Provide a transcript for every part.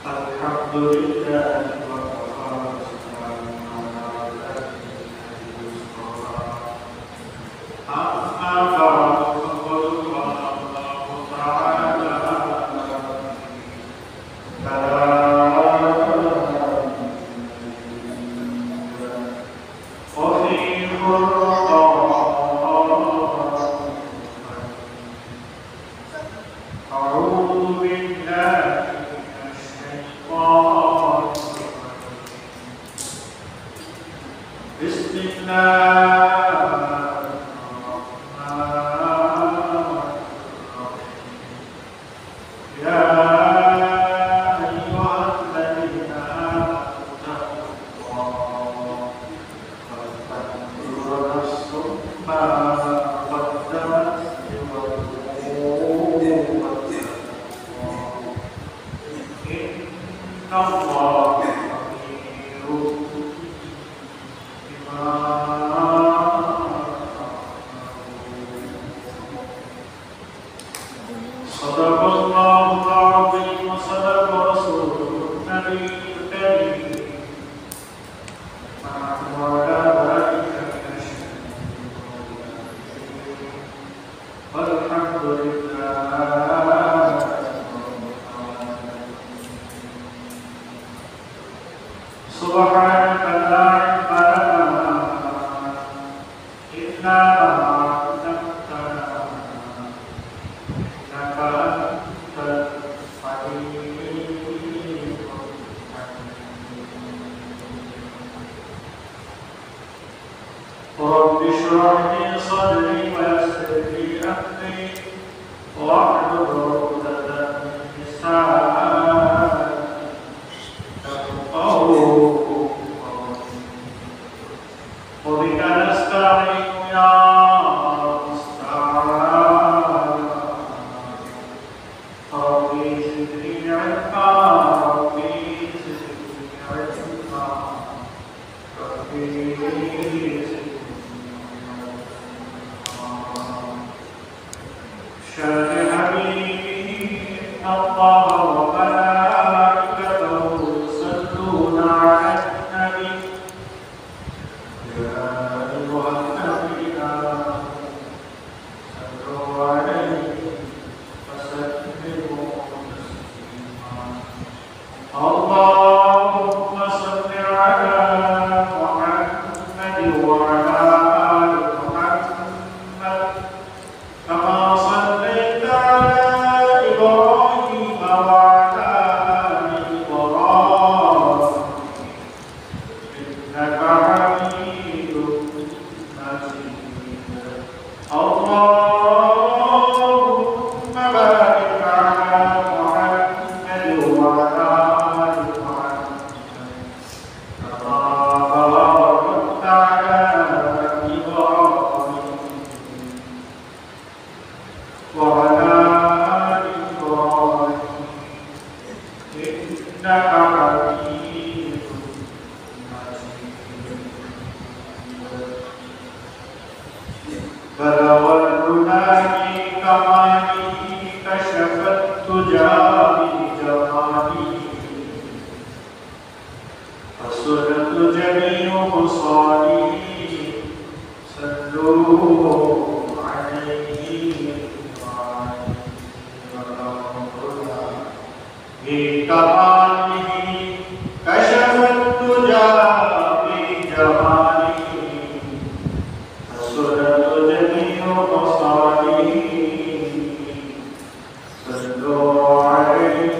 الحمد لله وكفى وسلام على عباده الذين اصطفى أما بعد فقد قال الله تعالى وفي أعوذ بالله من الشيطان بسم الله الرحمن الرحيم يا أيها الذين آمنوا اتقوا الله ولتنظر نفس ما قدمت لغد إن الله خبير بما صدق الله العظيم وصدق رسوله النبي الكريم ونحن على ذلك من الشاهدين والحمد لله. سبحانك لا علم لنا إلا ما علمتنا إنك أنت العليم الحكيم. رب اشرح لي صدري ويسر لي أمري واحلل عقدة من لساني وبك نستعين يا مستعان ربي زدني علما ربي زدني علما ربي زدني علما شان حبيبي إن الله وملائكته يصلون على النبي يا أيها الذين آمنوا صلوا عليه وسلموا تسليما. اللهم صل على محمد وعلى آل محمد كما صليت على إبراهيم وعلى آل إبراهيم إنك حميد مجيد. اللهم بارك على محمد وعلى آل محمد كما باركت على إبراهيم وعلى آل إبراهيم إنك حميد مجيد. بلغ الهدى كماله كشف الدجى بجماله فسرت جميع خصاله صلوا عليه بكماله كشف الدجى بجماله فسرت جميع خصاله صلوا عليه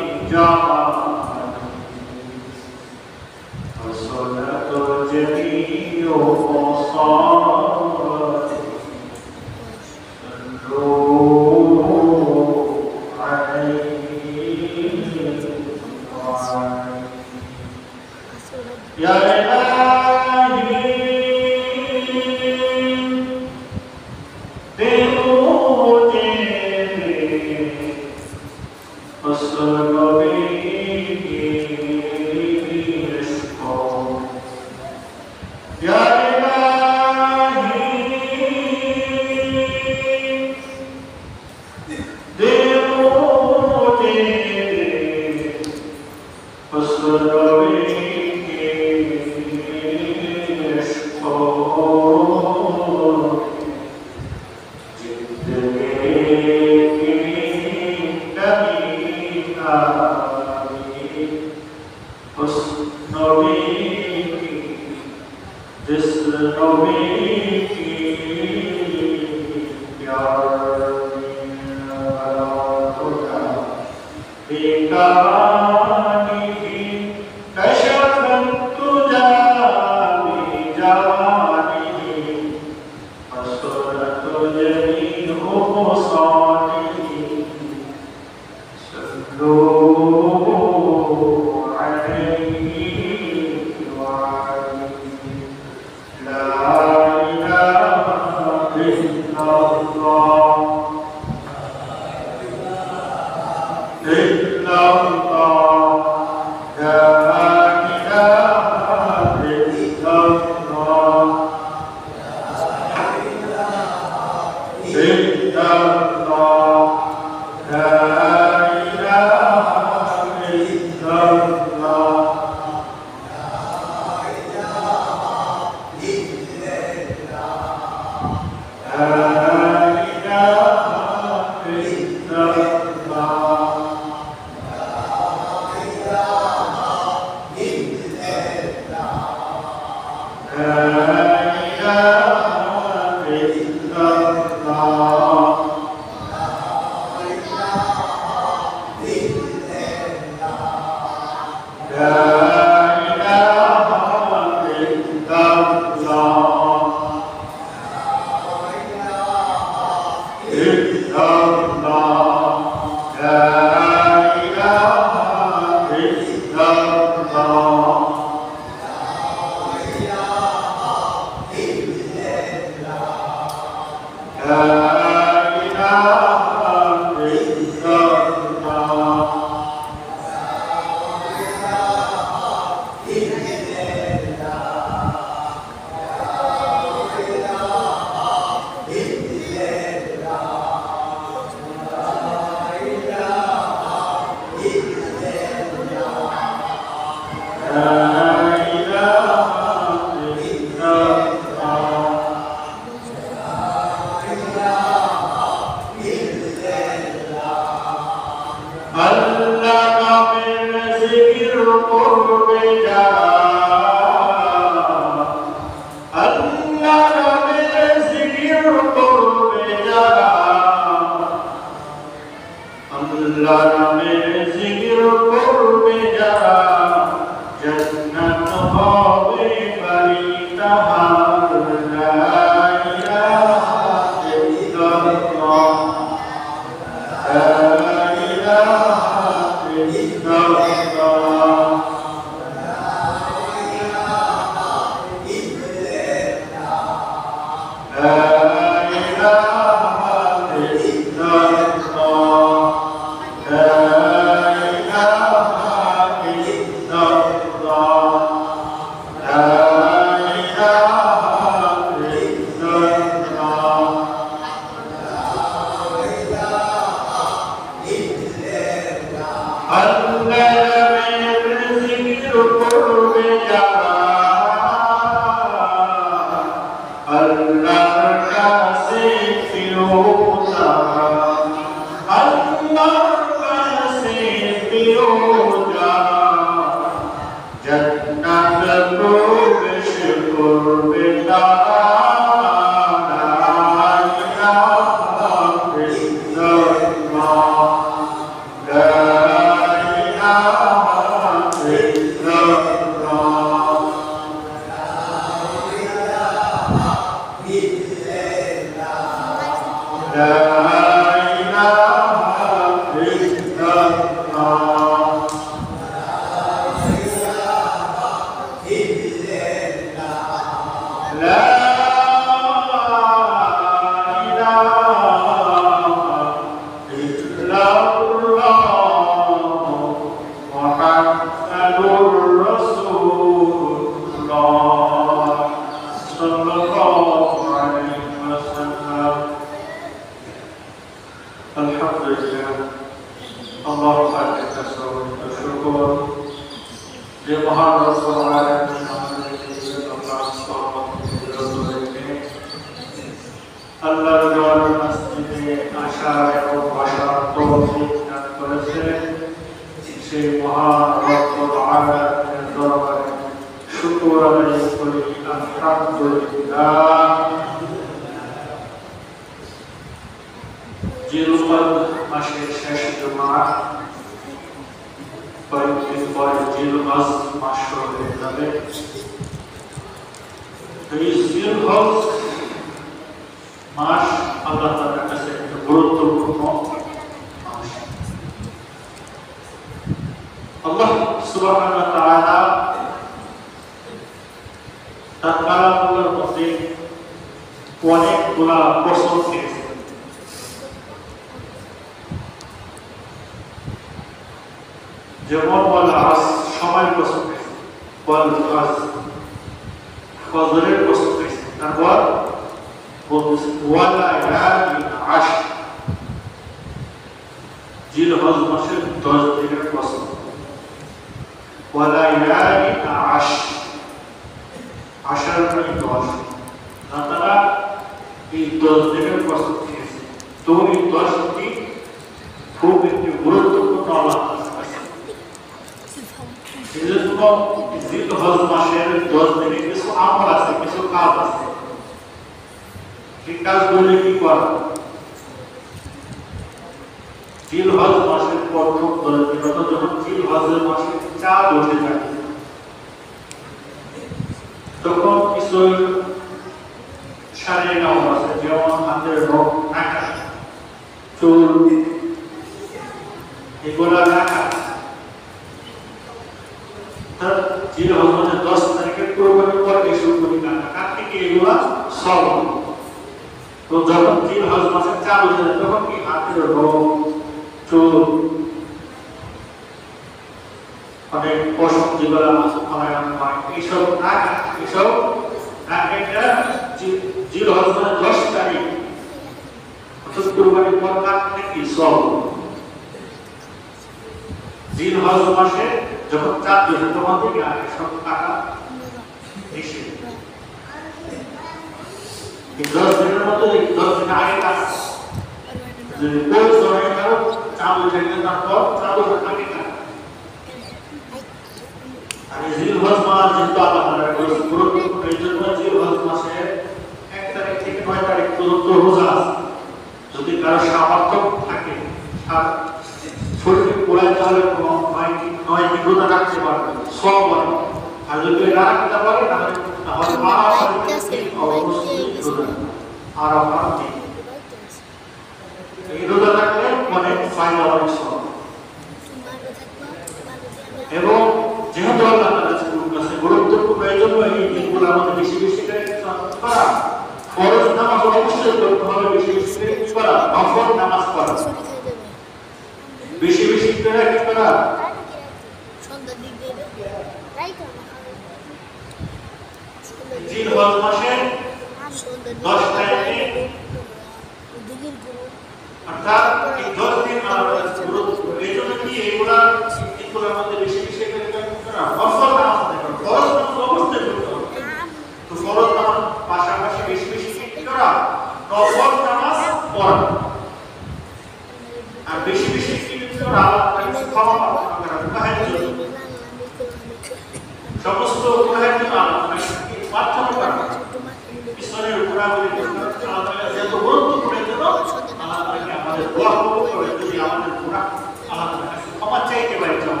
আমাদের দোয়া কবুল করে যদি আমাদের গুনাহ আল্লাহর কাছে ক্ষমা চাইতে পারি যাও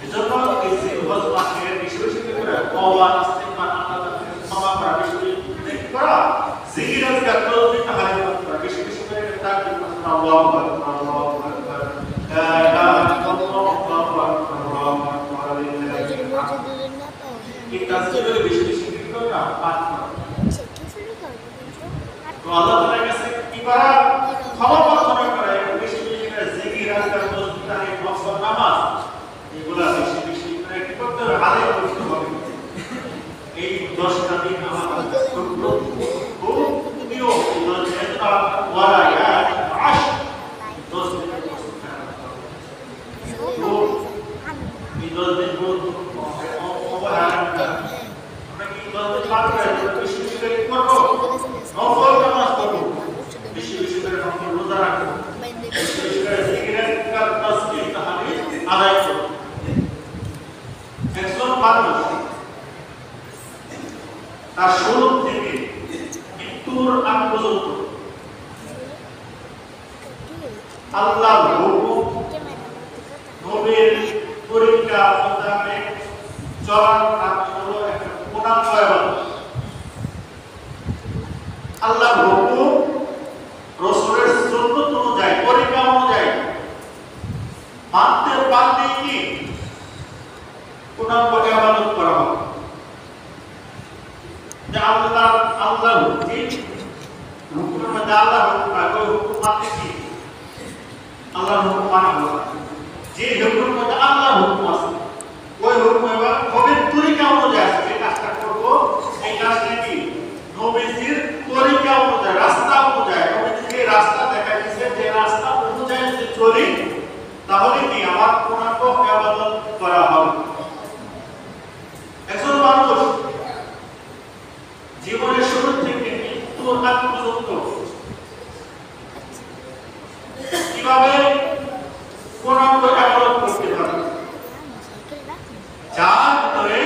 এজন্য এই জিহ্বার মাসে বেশি বেশি করে তওবা ইস্তিগফার আল্লাহর কাছে ক্ষমা করা বেশি বেশি করা জিকির আজকার তসবিহ তাহলিল করা বেশি বেশি করে তাকবীর করা আল্লাহু আকবার আল্লাহু আকবার লা ইলাহা ইল্লাল্লাহ আল্লাহু আকবার আল্লাহু আকবার এই তাসবিহ বেশি বেশি করে পাঠ করা তো আল্লাহ তাআলার কাছে কি করা ক্ষমা প্রার্থনা করা বেশি বেশি করে জিকির আজকার তসবিহ তাহলিল নফল নামাজ এগুলা বেশি বেশি করে কি করতে হবে আদায় করতে হবে এই 10টা দিন আমাদের খুব প্রিয় যেটা ওয়ালা ইয়া আশ 10 দিন এই 10 দিন অবহেলা আমরা কি 10 দিন পার করে বেশি বেশি করে করব নফল নামাজ করব বেশি বেশি করে নফল রোজা রাখব বেশি বেশি করে জিকির কার তাসবিহ তাহলিল আদায় করব একজন মানুষ তার শুরু থেকে মৃত্যুর আগ পর্যন্ত আল্লাহর হুকুম নবীর তরিকা মোতাবেক চলার নাম হলো একটা পূর্ণাঙ্গ ইবাদত আল্লাহর হুকুম রাসূলের সুন্নাত অনুযায়ী তরিকা অনুযায়ী মানতে পারলেই কি পূর্ণাঙ্গ ইবাদত করা হবে যে আল্লাহ হুকুমের মধ্যে আল্লাহ হুকুম আছে ওই হুকুম মানতে কি আল্লাহর হুকুম মানা হলো যে হুকুমের মধ্যে আল্লাহর হুকুম আছে ওই হুকুম এবার নবীর তরিকা অনুযায়ী আছে যে কাজটা করব এই কাজটা কি নবীজির তরিকা অনুযায়ী রাস্তা অনুযায়ী নবীজি যে রাস্তা দেখাইছে যে রাস্তা অনুযায়ী যদি চলি তাহলে কি আমার পূর্ণাঙ্গ ইবাদত করা হবে একজন মানুষ জীবনের শুরু থেকে মৃত্যুর আগ পর্যন্ত কিভাবে পূর্ণাঙ্গ ইবাদত করতে পারে যার ভিতরে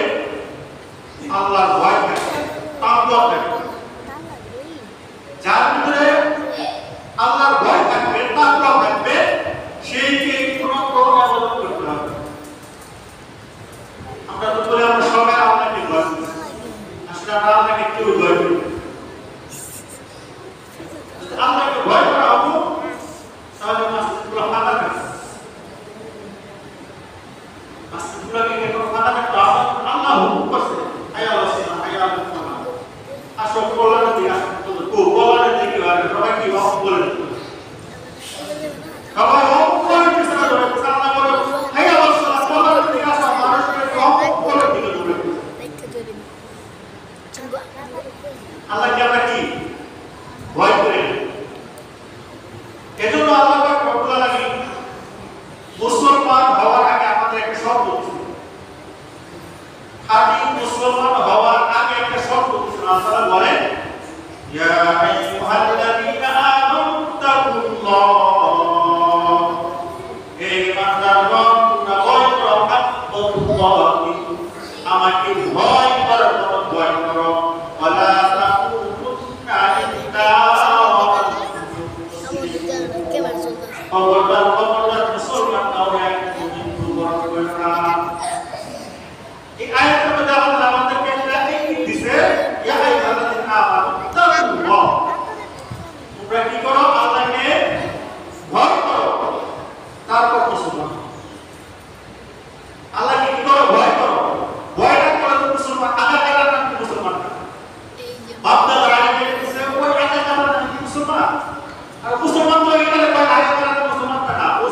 আল্লাহর ভয় থাকে তাকওয়া থাকে যার ভিতরে আল্লাহর ভয় থাকবে তাকওয়া থাকবে সেইকে পূর্ণাঙ্গ ইবাদত করতে হবে আমরা তো বলে আমরা সবাই আল্লাহকে ভয় করি আসলে আমরা আল্লাহকে কেউ ভয় করি আল্লাহকে ভয় করা হবো তাহলে মাসজিদগুলো ফাঁকা থাকে মাসজিদগুলোকে এখন ফাঁকা থাকতো আল্লাহ হুকুম করছে হাইয়া আলাল সালাহ হাইয়া আলাল ফালাহ আসো কল্যাণের দিকে আসো কল্যাণের দিকে সবাই কি ওয়াক বলে সবাই ওয়াক করে কিছু না ধরে আল্লাহ বলে হাইয়া আলাল সালাহ কল্যাণের দিকে আসো মানুষকে ওয়াক করে দিকে ধরে আল্লাহকে আমরা কি ভয় করি এজন্য আল্লাহ পাক রব্বুল আলামিন মুসলমান হওয়ার আগে আমাদের একটা শর্ত ছিল খাঁটি মুসলমান হওয়ার আগে একটা শর্ত ছিল আল্লাহ বলেন ইয়া আইয়ুহাল্লাযীনা আমানু তাকুল্লাহ হে বান্দাগণ তোমরা ভয় করো আল্লাহ আমাকে ভয় করো ভয় করো ওয়ালা তাকুতুন্না ইল্লা খবরদার মুসলমান কাউকে মৃত্যু বরণ করে না এই আয়াতের মধ্যে আল্লাহ আমাদেরকে একটা ইঙ্গিত দিয়েছে ইয়া আইয়ুহাল্লাযীনা আমানু তাকুল্লাহ তোমরা কি করো আল্লাহকে ভয় করো তারপর মুসলমান আল্লাহকে কি করো ভয় করো ভয়টা করে মুসলমান আগার নাম কি মুসলমান বাপদাদা আগে দিয়েছে ওই আগার নাম কি মুসলমান আর মুসলমান তো এখানে কয় আগার নাম মুসলমান না ও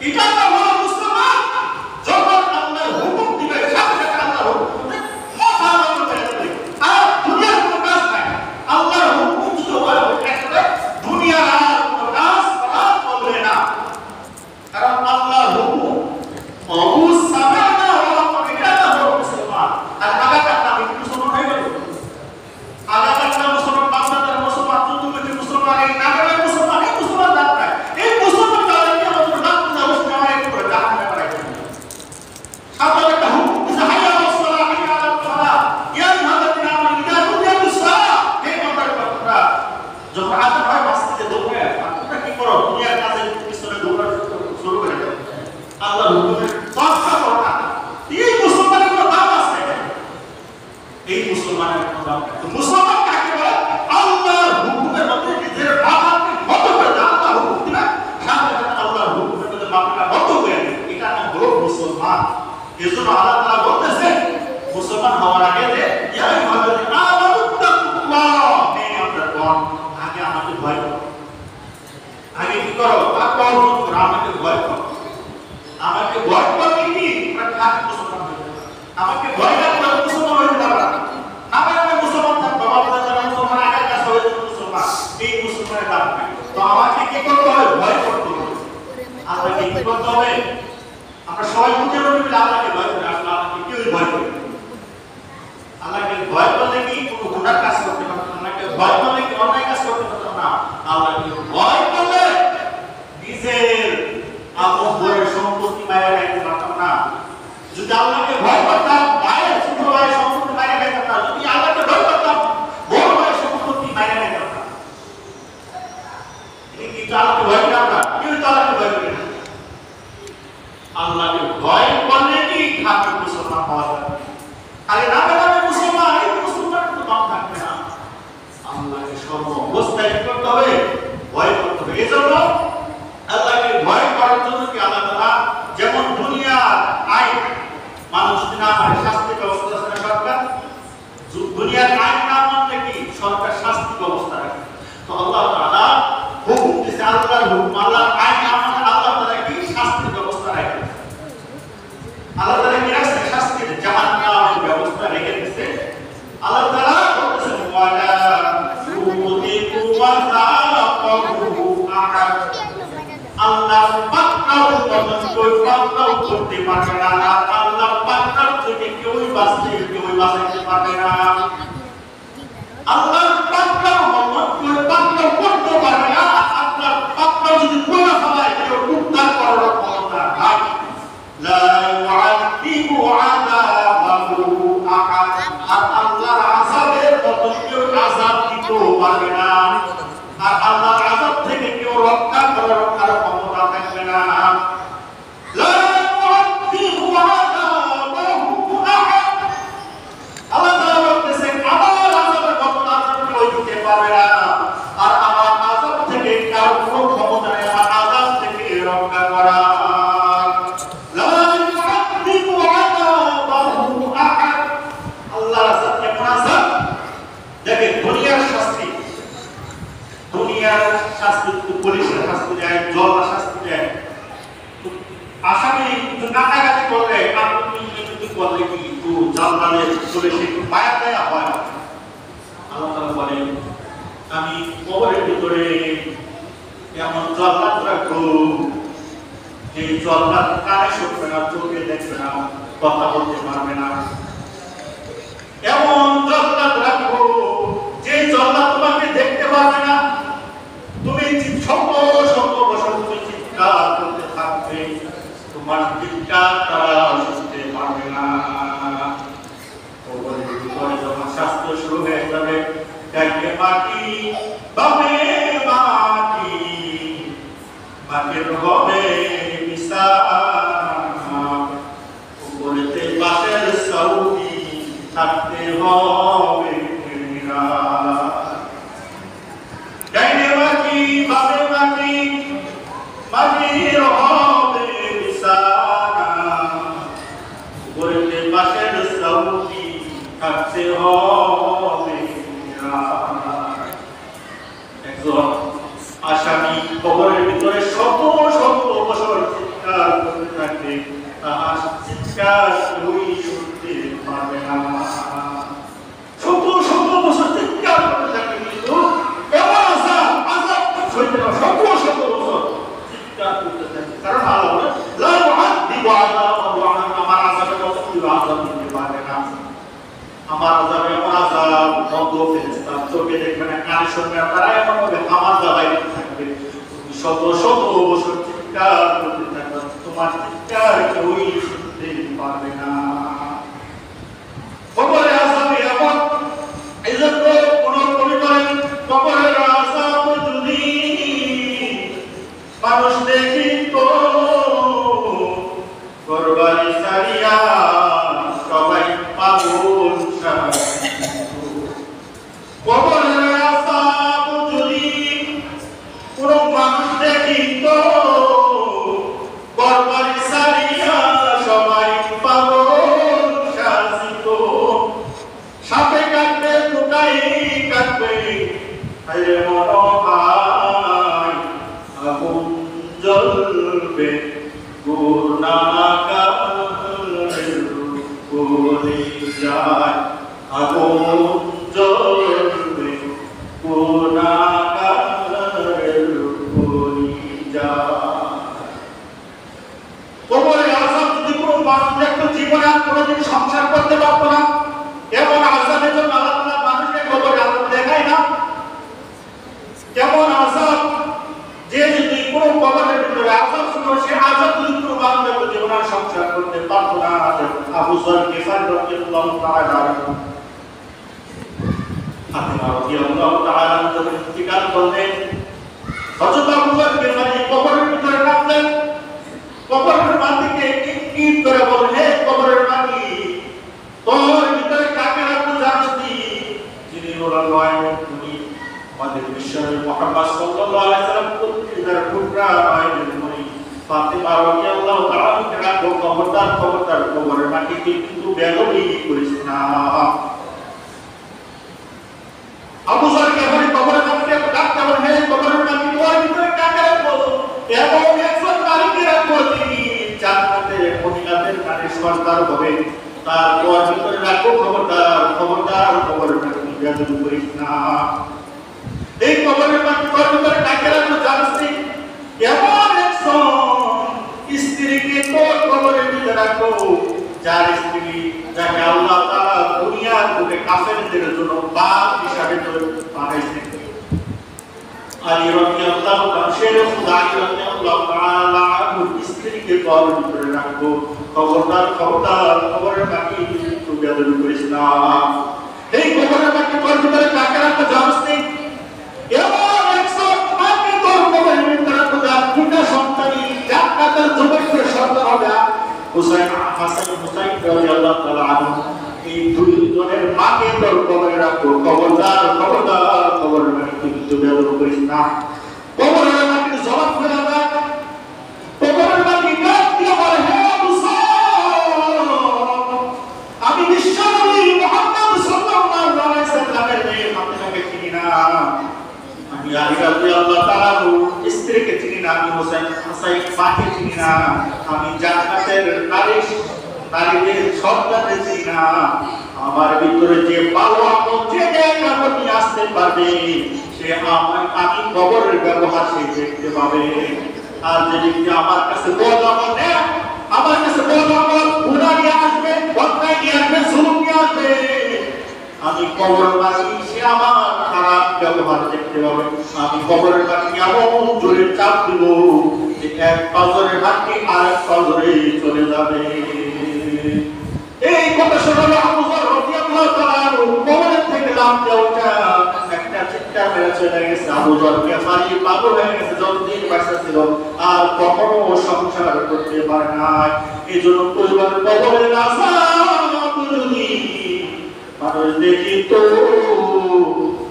এটা তো হলো মুসলমান। যখন আল্লাহ হুকুম দিবে সাথে সাথে আল্লাহ হুকুম মাথা নত করে দেবে। আর দুনিয়ার কোনো কাজ নাই। আল্লাহর হুকুম যদি হয় একটা দুনিয়ার আর কোনো কাজ করা চলবে না। কারণ আল্লাহর হুকুম অবুস সামানা ওয়া এটা হলো মুসলমান। আর আগাটা আমি মুসলমান হয়ে গেল। আগাটা মুসলমান বাংলাদেশের মুসলমান চতুর্থ মুসলমান এই নাগরিক মুসলমান এই মুসলমান দাঁড়ায়। এই মুসলমান কারণে আমাদের রাত অবস্থা হয় করে জাহান্নামে পাঠায় দেবে। আল্লাহ একটা হুকুম দিয়েছে হাইয়া আলাস সালাহ হাইয়া আলাল ফালাহ ইয়া আইয়ুহাল্লাযীনা আমানু ইযা কুতিয়াতুস সালাহ। এই কথাটা যখন আযান হয় মসজিদে দৌড়ে তোমরা কি করো? দুনিয়ার কাজের পিছনে দৌড়ানো শুরু করে দাও। আল্লাহর হুকুমের চর্চা করো না। এই মুসলমানের কোনো দাম আছে? এই মুসলমানের কোনো দাম নেই। তো মুসলমান কাকে বলে? আল্লাহর হুকুমের মধ্যে নিজের বাবাকে বদ্ধ করে দেয়। আল্লাহর হুকুম দিবে সাথে সাথে আল্লাহর হুকুমের মধ্যে বাবাকে বদ্ধ করে দেয়। এটা নাম হলো মুসলমান। এজন্য আল্লাহ তাআলা বলতেছে মুসলমান হওয়ার আগে যে ইয়া আইয়ুহাল্লাযীনা আমানু তাকুল্লাহ, হে আপনারা আগে আমাকে ভয় করো। আগে কি করো? তাকওয়া অর্জন করো, আমাকে ভয় করো। আমাকে ভয় করলে কি আমরা খাঁটি মুসলমান হয়ে যাব। আমাকে ভয় না করলে মুসলমান হতে পারবে না। আমরা মুসলমান থাকবো, আমাদের যারা মুসলমান আগে কাছে হয়ে যাবে মুসলমান, এই মুসলমানের দাম নাই। তো আমাকে কি করতে হবে? ভয় করতে হবে। আল্লাহকে কি করতে হবে? আমরা সবাই বুঝে নেব যে আল্লাহকে ভয় করি। আসলে আল্লাহকে কেউই ভয় করে না। আল্লাহকে ভয় করলে কি কোনো গুনাহ কাজ করতে পারবে না। আল্লাহকে ভয় করলে কি অন্যায় কাজ করতে পারবে না। আল্লাহকে ভয় করলে নিজের আপন বড় সম্পত্তি বাইরে রাখতে পারতাম না। যদি আল্লাহকে ভয় করতাম বাইরে ছোট ভাই সম্পত্তি বাইরে রাখতাম না। যদি আল্লাহকে ভয় করতাম বড় ভাই সম্পত্তি বাইরে রাখতাম না। এই কি আল্লাহকে ভয় করি আমরা? কেউ তো আল্লাহকে ভয় করি না। আল্লাহকে ভয় করলে কি খাঁটি মুসলমান হওয়া যাবে। খালি নামে নামে মুসলমান, এই মুসলমান তো দাম থাকবে না। আল্লাহকে সর্ব অবস্থায় করতে হবে, ভয় করতে হবে। এই জন্য আল্লাহকে ভয় করার জন্য কি আল্লাহ তাআলা যেমন দুনিয়ার আইন মানুষ না মানে শাস্তি ব্যবস্থা আছে সরকার, দুনিয়ার আইন না মানলে কি সরকার শাস্তি ব্যবস্থা রাখে। তো আল্লাহ তাআলা হুকুম দিয়েছে, আল্লাহর হুকুম আল্লাহর আইন না মানে আল্লাহ তাআলা কি শাস্তি ব্যবস্থা রাখে। আল্লাহ তাআলা কি রাখছে? শাস্তির জাহান্নামের ব্যবস্থা রেখে দিয়েছে। আল্লাহ তাআলা বলেছেন ওয়ালা ইউযিকু ওয়াসাকাহু আহাদ। আল্লাহ পাকড়াও পাকড়াও করতে পারবে না। আল্লাহ পাকড়াও থেকে কেউই বাঁচতে পারবে না। আল্লাহ পাকড়াও পাকড়াও করতে পারবে না। আল্লাহ পাকড়াও যদি করে ফেলায় কেউ উদ্ধার করার ক্ষমতা নাই। লা ইউআযিবু আযাবাহু আহাদ। আর আল্লাহর আযাবের মতো কেউ আযাব দিতে পারবে না। আর আল্লাহর আযাব থেকে কেউ রক্ষা করার ক্ষমতা থাকবে না। লা ইউআযিবু আযাবাহু আহাদ। আল্লাহ তাআলা বলতেছেন আমার আযাবের মতো আযাব কেউ দিতে পারবে না। আর আমার আযাব থেকে কারো কোনো ক্ষমতা নেই আমার আযাব থেকে রক্ষা করা। লা ইউআযিবু আযাবাহু আহাদ। আল্লাহর আযাব কেমন আযাব? দেখেন দুনিয়ার শাস্তি, দুনিয়ার শাস্তি পুলিশের শাস্তি দেয়, জল্লাদ শাস্তি দেয়। আসামি নাকাগাতি করলে আপনি যদি করলে কি একটু জল্লাদের পুলিশে একটু মায়া দেয়া হয় না। আল্লাহ তাআলা বলেন আমি কবরের ভিতরে এমন জল্লাদ রাখবো যে জল্লাদ কানে শুনবে না, চোখে দেখবে না, কথা বলতে পারবে না। এমন জল্লাদ রাখবো যে জল্লাদ তোমাকে দেখতে পারবে না। তুমি বছর তুমি চিৎকার করতে থাকবে, তোমার চিৎকার তারা শুনতে পারবে না। যখন শাস্তি শুরু হয়ে যাবে ডাইনে মাটি বামে মাটি, মাটির হবে বিছানা, উপরেতে বাঁশের চৌকি থাকতে হবে ডাইনে মাটি বামে মাটি, মাটির হবে বিছানা, উপরেতে বাঁশের চৌকি থাকতে হবে। একজন আসামি কবরের ভিতরে শত শত বছর চিৎকার তাহার চিৎকার কেউই শুনতে পারবে না। শত শত বছর চিৎকার করতে থাকে, কিন্তু এমন আযাব সইতে না, শত শত বছর চিৎকার করতে থাকে। কারণ আল্লাহ বলে লা ইউআযিবু আযাবাহু আমার আযাবের মতো কেউ আযাব দিতে পারবে না। আমার আযাব এমন আযাব, বন্ধ ফেরেশতা চোখে দেখবে না, কানে শুনবে না, তারা এমন ভাবে আমার জ্বালায় থাকবে। শত শত বছর চিৎকার করতে থাকবে, তোমার চিৎকার কেউই শুনতে পারবে না। কবরের আযাব এমন, এই জন্য কোন কবি বলেন কবরের আযাব যদি মানুষ দেখিত ঘরবাড়ি ছাড়িয়া সবাই পাগল সাজিত। কবরের আযাব যদি কোন মানুষ দেখিত ঘরবাড়ি ছাড়িয়া সবাই পাগল সাজিত। সাপে কাটবে, পোকাই কাটবে, হায়রে মনোহায় আগুন জ্বলবে গুনাহগারের কলিজায়, আগুন জ্বলবে গুনাহগারের কলিজায়। কবরের আযাব যদি কোনো মানুষ দেখতো, জীবনে আর কোনোদিন সংসার করতে পারতো না। এমন আযাবের জন্য আল্লাহ তাআলা মানুষকে কবরের আযাব দেখায় না। কেমন আযাব, যে যদি কোনো কবরের ভিতরে আযাব ছিল, সে আযাব যদি কোনো মানুষ দেখতো, জীবনে আর সংসার করতে পারতো না। আবু যর গিফারী রাদিয়াল্লাহু তাআলা আনহু, ফাতিমা রাদিয়াল্লাহু তাআলা আনহা যখন ইন্তিকাল করলেন, হযরত আবু যর গিফারী কবরের ভিতরে নামলেন। কবরের মাটিকে ইট করে বললেন, হে কবরের মাটি, তোর ভিতরে কাকে রাখবো জানিস তুই? যিনি বললেন, নয় তুমি আমাদের বিশ্বনবী মুহাম্মদ সাল্লাল্লাহু আলাইহি সাল্লাম প্রতিদার টুকরা আইনের মনি ফাতিমা রাদিয়াল্লাহু তাআলা কে রাখবো। খবরদার খবরদার, কবরের মাটিকে কিন্তু বেদবি করিস না। আবু যর গিফারী কবরের মাটিকে ডাকতে বলেন, হে কবরের মাটি, তোর ভিতরে কাকে রাখবো? এবং একজন নারীকে রাখবো, তিনি জান্নাতের মহিলাদের নারী সর্দার হবে, তার তোর ভিতরে রাখবো। খবরদার খবরদার, কবরের মাটি বেদবি করিস না। এই কবরের মাটি তোর ভিতরে কাকে রাখবো জানিস তুই? এমন একজন স্ত্রীকে তোর কবরের ভিতরে রাখবো, যার স্ত্রী, যাকে আল্লাহ তাআলা দুনিয়ার বুকে কাফেরদের জন্য বাপ হিসাবে বানাইছেন। আলী রাদিয়াল্লাহু তাআলা, শের খুদা আলী রাদিয়াল্লাহু তাআলা আনহু স্ত্রীকে কবরের ভিতরে রাখবো। খবরদার খবরদার, কবরের মাটি কিন্তু বেদবি করিস না। এই কবরের মাটি তোর ভিতরে কাকে রাখবো জানিস তুই? এমন একজন মাকে তোর কবরের ভিতরে রাখবো, যার দুটা সন্তানই জান্নাতের যুবকের সন্তান হবে, হুসাইন, হাসান, হুসাইন রাদিয়াল্লাহু তাআলা আনহু। এই দুই জনের মাকে তোর কবরে রাখবো। খবরদার খবরদার, কবরের মাটি কিন্তু বেদবি করিস না। কবরের মাটির জবাব করে দেয়, কবরের মাটি ডাক দিয়ে বলে, হে আবু যর, আমি বিশ্বনবী মুহাম্মদ সাল্লাল্লাহু আলাইহি সাল্লামের মেয়ে ফাতিমাকে চিনি না, আমি আলী রাদিয়াল্লাহু তাআলা স্ত্রীকে চিনি না, আমি হুসাইন মাকে চিনি না, আমি জান্নাতের নারীদের সন্তানকে চিনি না। আমার ভিতরে যে ভালো আমল, যে নেক নিয়ে আসতে পারবে, সে আমি কবরের ব্যবহার সে দেখতে পাবে। আর যে ব্যক্তি আমার কাছে বদ আমল নেয়, আমার কাছে বদ আমল গুনাহ নিয়ে আসবে, অন্যায় নিয়ে আসবে, জুলুম নিয়ে আসবে, আমি কবরের মাটি, সে আমার খারাপ ব্যবহার দেখতে পাবে। আমি কবরের মাটি এমন জোরে চাপ দিব যে এক পাজরের মাটি আরেক পাজরে চলে যাবে। এই কথা শোনালো আবু যর রাদিয়াল্লাহু তাআলা আনহু, কবরের থেকে লাফ দিয়ে ওঠা একটা চিৎকার মেরে চলে গেছে। আবু যর গিফারী পাগল হয়ে গেছে, যতদিন বাঁচা ছিল আর কখনো সংসার করতে পারে নাই। এই জন্য পরিবার কবরের আযাব যদি মানুষ দেখিত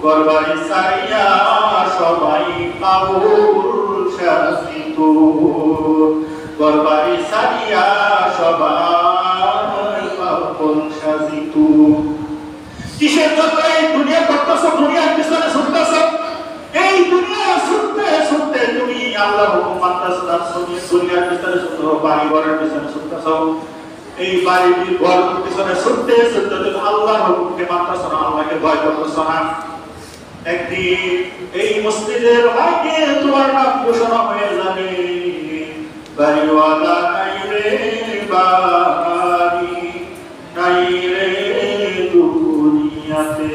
ঘরবাড়ি ছাড়িয়া সবাই পাগল সাজিত। ঘরবাড়ি ছাড়িয়া সবাই পাগল সাজিত। কিসের জন্য এই দুনিয়া করতেছ? দুনিয়ার পিছনে ছুটতেছ। এই দুনিয়া ছুটতে ছুটতে তুমি আল্লাহর হুকুম মানতেছ না, দুনিয়ার পিছনে ছুটছো, বাড়ি ঘরের পিছনে ছুটতেছো, এই বাড়িটি ঘর পিছনে ছুটতে ছুটতে তুমি আল্লাহর হুকুমকে মানতেছ না, আল্লাহকে ভয় করতেছ না। একদিন এই মসজিদের ভাইকে তোমার নাম ঘোষণা হয়ে যাবে, বাড়িওয়ালা নাই রে বাড়ি, নাই রে দুনিয়াতে,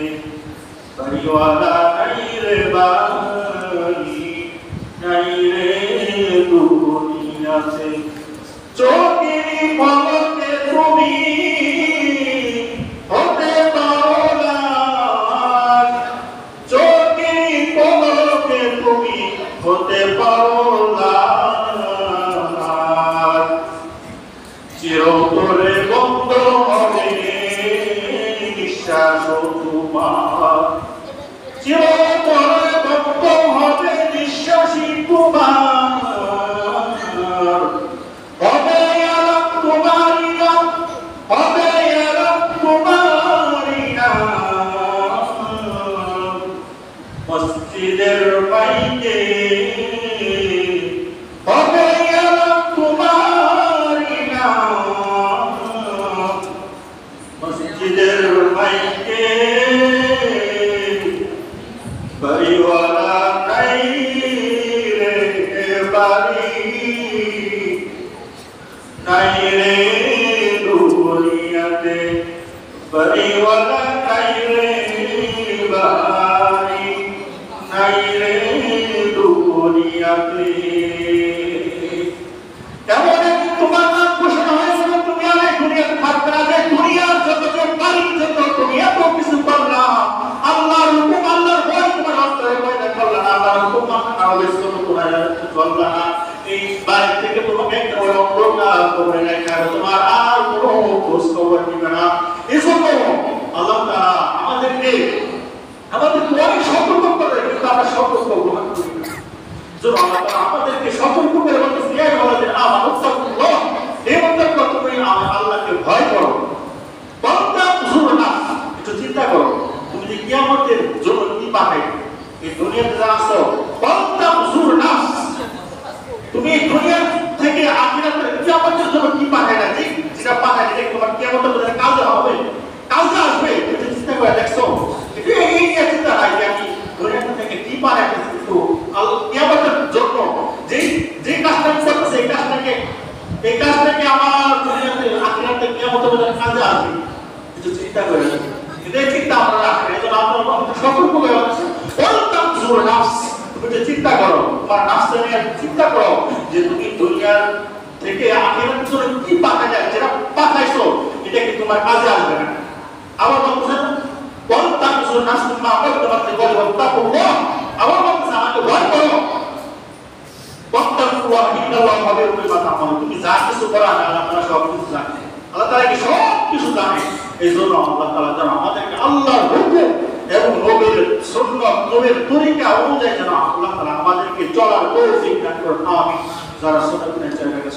বাড়িওয়ালা নাই রে বাড়ি, নাই রে দুনিয়াতে। চোখেরই পলকে তুমি হতে পারো না, চোখেরই পলকে তুমি হতে পারো না, চিরতরে বন্ধ হবে নিঃশ্বাস তোমার, চিরতরে বন্ধ হবে নিঃশ্বাসী তোমার, হবে আলাপ তোমারই নাম, হবে আলাপ তোমারই নাম, মসজিদের বাইরে হবে আলাপ তোমারই নাম, মসজিদের বাইরে বাড়িওয়ালা নাই রে বাড়ি, নাই রে দুনিয়াতে, বাড়িওয়ালা নাই রে বাড়ি, নাই রে দুনিয়াতে। এমন একদিন তোমার নাম ঘোষণা হয়েছে, তুমি আর এই দুনিয়াতে থাকবে না, যে দুনিয়ার যত বাড়ির জন্য তুমি এত কিছু করলা, আল্লাহর হুকুম আল্লাহর ভয় তোমার অন্তরে পয়দা করলা না, আল্লাহর হুকুম মানা হবে তোমার চললা না, এই বাড়ি থেকে তোমাকে একটা অন্ধকার করে রেখে তোমার আর কোনো খোঁজ খবর নিবে না। এজন্য আল্লাহ তাআলা আমাদেরকে অনেক সতর্ক করে, কিন্তু আমরা সতর্ক গ্রহণ করি না। যেন আল্লাহ তাআলা আমাদেরকে সতর্ক করে বলতেছে, ইয়া আইয়ুহাল্লাযীনা আমানু তাকুল্লাহ, হে বান্দারা তুমি আল্লাহকে ভয় করো, বান্দা হুজুর না, একটু চিন্তা করো তুমি যে কিয়ামতের জন্য কি পাঠাইবে, এই দুনিয়াতে যা আছো বান্দা হুজুর না, তুমি এই দুনিয়া থেকে আখিরাতের কিয়ামতের জন্য কি পাঠাইলা, যেটা পাঠাইলে যে তোমার কিয়ামতের মধ্যে কাজে হবে, কাজে আসবে, একটু চিন্তা করে দেখছো, এই চিন্তা নাই যে আমি দুনিয়া থেকে কি পাঠাইছি, কিন্তু কিয়ামতের জন্য যে কাজটা করতেছে এই কাজটাকে আমার দুনিয়াতে আখিরাতে কিয়ামতের মধ্যে কাজে আসবে, একটু চিন্তা করে এটাই চিন্তা আমরা রাখি। এজন্য আমরা সতর্ক হয়ে আছি, বলতাম জোর নাফস, তুমি যে চিন্তা করো তোমার নাফসে নিয়ে চিন্তা করো যে তুমি দুনিয়ার থেকে আখিরাতের জন্য কি পাঠাইলে, যেটা পাঠাইছো এটা কি তোমার কাজে আসবে না। আবার বলছেন বলতাম জোর নাফস, মা বলতে বলতাকুল্লাহ, আবার বলছেন আমাকে ভয় করো, ওয়াত্তাকুল্লাহ ইন্নাল্লাহা খাবীরুম বিমা তা'মালুন, তুমি যা কিছু করো আল্লাহ তাআলা সব কিছু জানে, আল্লাহ তাআলা কি সব কিছু জানে। এই জন্য আল্লাহ তাআলা যেন আমাদেরকে আল্লাহর হুকুম এবং নবীর সুন্নাত, নবীর তরিকা অনুযায়ী যেন আল্লাহ তাআলা আমাদেরকে চলার তৌফিক দান করেন। আমিন। যারা সুন্নাত মেনে চলে